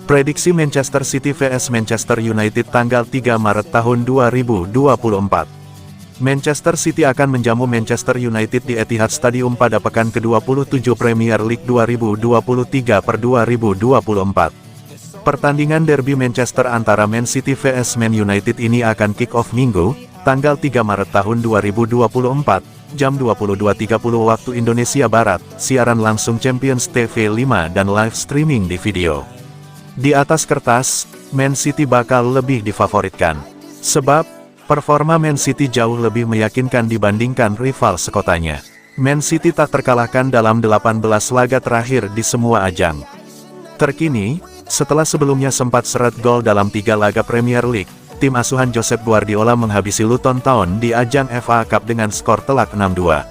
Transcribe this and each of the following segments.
Prediksi Manchester City vs Manchester United tanggal 3 Maret tahun 2024. Manchester City akan menjamu Manchester United di Etihad Stadium pada pekan ke-27 Premier League 2023/2024. Pertandingan derby Manchester antara Man City vs Man United ini akan kick-off Minggu, tanggal 3 Maret tahun 2024, jam 22.30 waktu Indonesia Barat, siaran langsung Champions TV 5 dan live streaming di video. Di atas kertas, Man City bakal lebih difavoritkan. Sebab, performa Man City jauh lebih meyakinkan dibandingkan rival sekotanya. Man City tak terkalahkan dalam 18 laga terakhir di semua ajang. Terkini, setelah sebelumnya sempat seret gol dalam 3 laga Premier League, tim asuhan Josep Guardiola menghabisi Luton Town di ajang FA Cup dengan skor telak 6-2.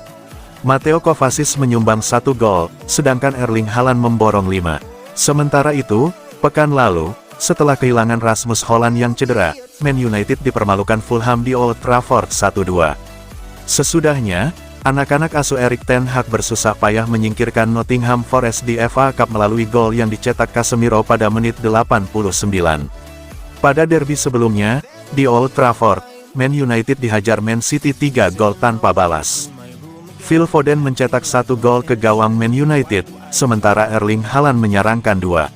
Mateo Kovacic menyumbang 1 gol, sedangkan Erling Haaland memborong 5. Sementara itu, pekan lalu, setelah kehilangan Rasmus Hojlund yang cedera, Man United dipermalukan Fulham di Old Trafford 1-2. Sesudahnya, anak-anak asuh Erik ten Hag bersusah payah menyingkirkan Nottingham Forest di FA Cup melalui gol yang dicetak Casemiro pada menit 89. Pada derby sebelumnya, di Old Trafford, Man United dihajar Man City 3 gol tanpa balas. Phil Foden mencetak 1 gol ke gawang Man United, sementara Erling Haaland menyerangkan 2.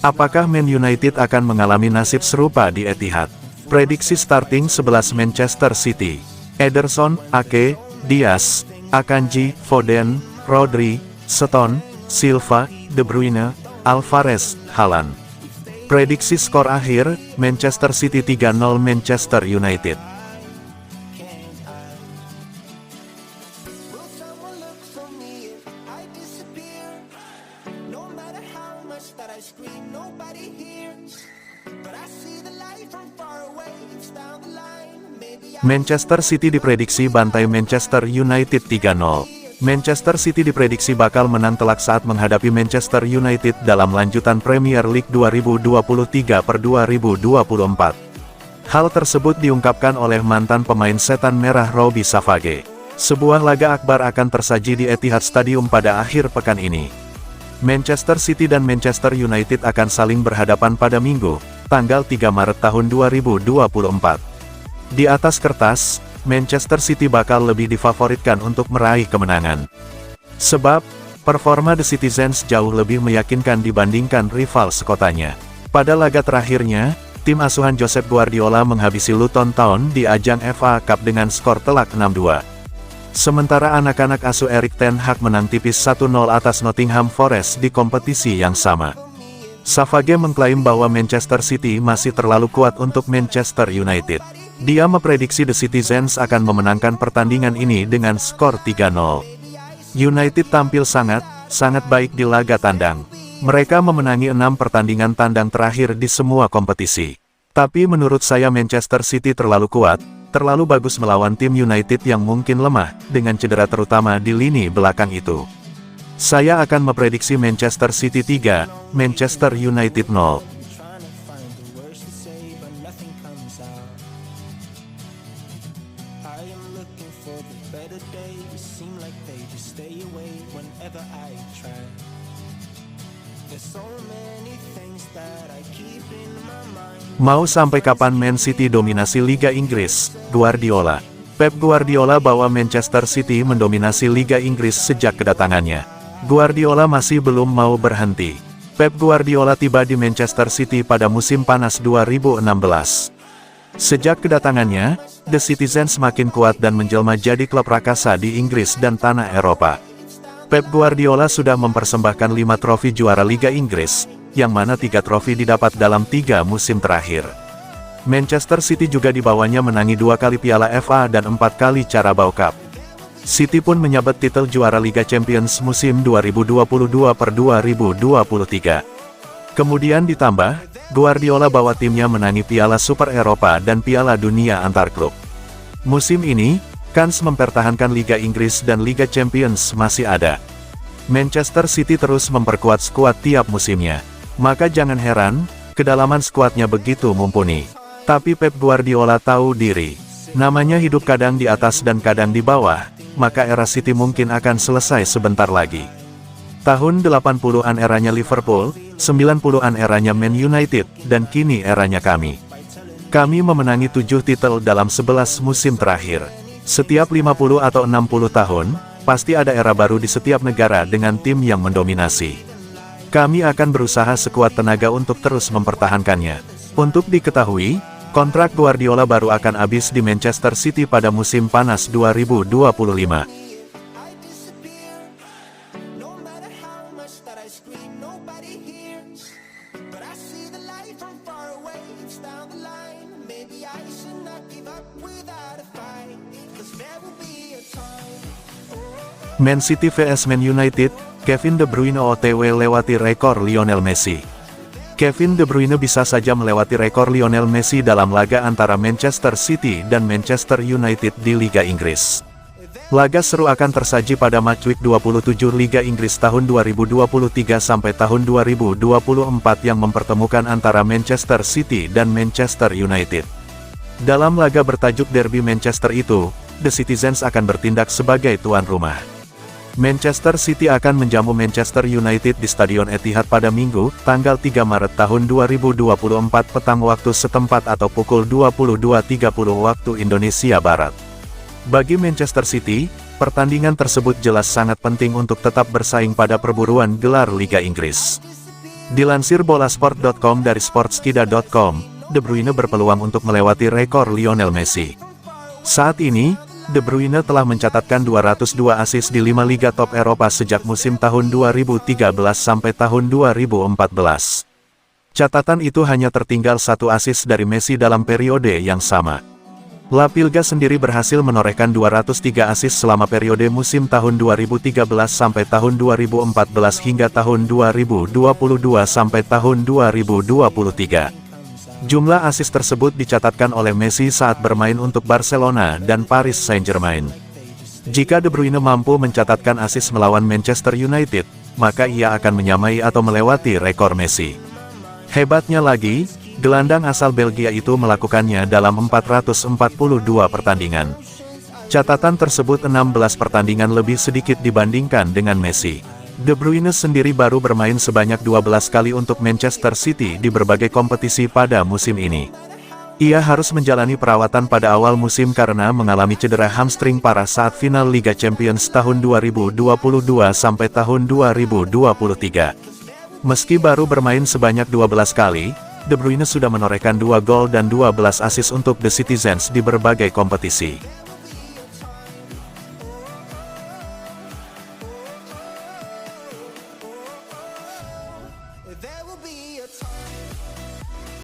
Apakah Man United akan mengalami nasib serupa di Etihad? Prediksi starting 11 Manchester City: Ederson, Ake, Diaz, Akanji, Foden, Rodri, Stones, Silva, De Bruyne, Alvarez, Haaland. Prediksi skor akhir, Manchester City 3-0 Manchester United. Manchester City diprediksi bantai Manchester United 3-0. Manchester City diprediksi bakal menang telak saat menghadapi Manchester United dalam lanjutan Premier League 2023/2024. Hal tersebut diungkapkan oleh mantan pemain setan merah Robbie Savage. Sebuah laga akbar akan tersaji di Etihad Stadium pada akhir pekan ini. Manchester City dan Manchester United akan saling berhadapan pada Minggu, tanggal 3 Maret tahun 2024. Di atas kertas, Manchester City bakal lebih difavoritkan untuk meraih kemenangan. Sebab, performa The Citizens jauh lebih meyakinkan dibandingkan rival sekotanya. Pada laga terakhirnya, tim asuhan Josep Guardiola menghabisi Luton Town di ajang FA Cup dengan skor telak 6-2. Sementara anak-anak asuh Erik ten Hag menang tipis 1-0 atas Nottingham Forest di kompetisi yang sama. Savage mengklaim bahwa Manchester City masih terlalu kuat untuk Manchester United. Dia memprediksi The Citizens akan memenangkan pertandingan ini dengan skor 3-0. United tampil sangat baik di laga tandang. Mereka memenangi 6 pertandingan tandang terakhir di semua kompetisi. Tapi menurut saya Manchester City terlalu kuat, terlalu bagus melawan tim United yang mungkin lemah, dengan cedera terutama di lini belakang itu. Saya akan memprediksi Manchester City 3, Manchester United 0. Mau sampai kapan Man City dominasi Liga Inggris? Guardiola. Pep Guardiola bawa Manchester City mendominasi Liga Inggris sejak kedatangannya. Guardiola masih belum mau berhenti. Pep Guardiola tiba di Manchester City pada musim panas 2016. Sejak kedatangannya, The Citizens makin kuat dan menjelma jadi klub raksasa di Inggris dan tanah Eropa. Pep Guardiola sudah mempersembahkan 5 trofi juara Liga Inggris, yang mana 3 trofi didapat dalam 3 musim terakhir. Manchester City juga dibawanya menangi 2 kali Piala FA dan 4 kali Carabao Cup. City pun menyabet titel juara Liga Champions musim 2022/2023. Kemudian ditambah, Guardiola bawa timnya menangi Piala Super Eropa dan Piala Dunia antar klub. Musim ini, kans mempertahankan Liga Inggris dan Liga Champions masih ada. Manchester City terus memperkuat skuad tiap musimnya. Maka jangan heran, kedalaman skuadnya begitu mumpuni. Tapi Pep Guardiola tahu diri. Namanya hidup kadang di atas dan kadang di bawah, maka era City mungkin akan selesai sebentar lagi. Tahun 80-an eranya Liverpool, 90-an eranya Man United, dan kini eranya kami. Kami memenangi 7 titel dalam 11 musim terakhir. Setiap 50 atau 60 tahun, pasti ada era baru di setiap negara dengan tim yang mendominasi. Kami akan berusaha sekuat tenaga untuk terus mempertahankannya. Untuk diketahui, kontrak Guardiola baru akan habis di Manchester City pada musim panas 2025. Man City vs Man United, Kevin De Bruyne OTW lewati rekor Lionel Messi. Kevin De Bruyne bisa saja melewati rekor Lionel Messi dalam laga antara Manchester City dan Manchester United di Liga Inggris. Laga seru akan tersaji pada matchweek 27 Liga Inggris tahun 2023 sampai tahun 2024 yang mempertemukan antara Manchester City dan Manchester United. Dalam laga bertajuk Derby Manchester itu, The Citizens akan bertindak sebagai tuan rumah. Manchester City akan menjamu Manchester United di Stadion Etihad pada Minggu, tanggal 3 Maret tahun 2024 petang waktu setempat atau pukul 22.30 waktu Indonesia Barat. Bagi Manchester City, pertandingan tersebut jelas sangat penting untuk tetap bersaing pada perburuan gelar Liga Inggris. Dilansir bolasport.com dari sportskida.com, De Bruyne berpeluang untuk melewati rekor Lionel Messi. Saat ini, De Bruyne telah mencatatkan 202 assist di 5 liga top Eropa sejak musim tahun 2013 sampai tahun 2014. Catatan itu hanya tertinggal 1 assist dari Messi dalam periode yang sama. La Pilga sendiri berhasil menorehkan 203 assist selama periode musim tahun 2013 sampai tahun 2014 hingga tahun 2022 sampai tahun 2023. Jumlah assist tersebut dicatatkan oleh Messi saat bermain untuk Barcelona dan Paris Saint-Germain. Jika De Bruyne mampu mencatatkan assist melawan Manchester United, maka ia akan menyamai atau melewati rekor Messi. Hebatnya lagi, gelandang asal Belgia itu melakukannya dalam 442 pertandingan. Catatan tersebut 16 pertandingan lebih sedikit dibandingkan dengan Messi. De Bruyne sendiri baru bermain sebanyak 12 kali untuk Manchester City di berbagai kompetisi pada musim ini. Ia harus menjalani perawatan pada awal musim karena mengalami cedera hamstring parah saat final Liga Champions tahun 2022 sampai tahun 2023. Meski baru bermain sebanyak 12 kali, De Bruyne sudah menorehkan 2 gol dan 12 assist untuk The Citizens di berbagai kompetisi.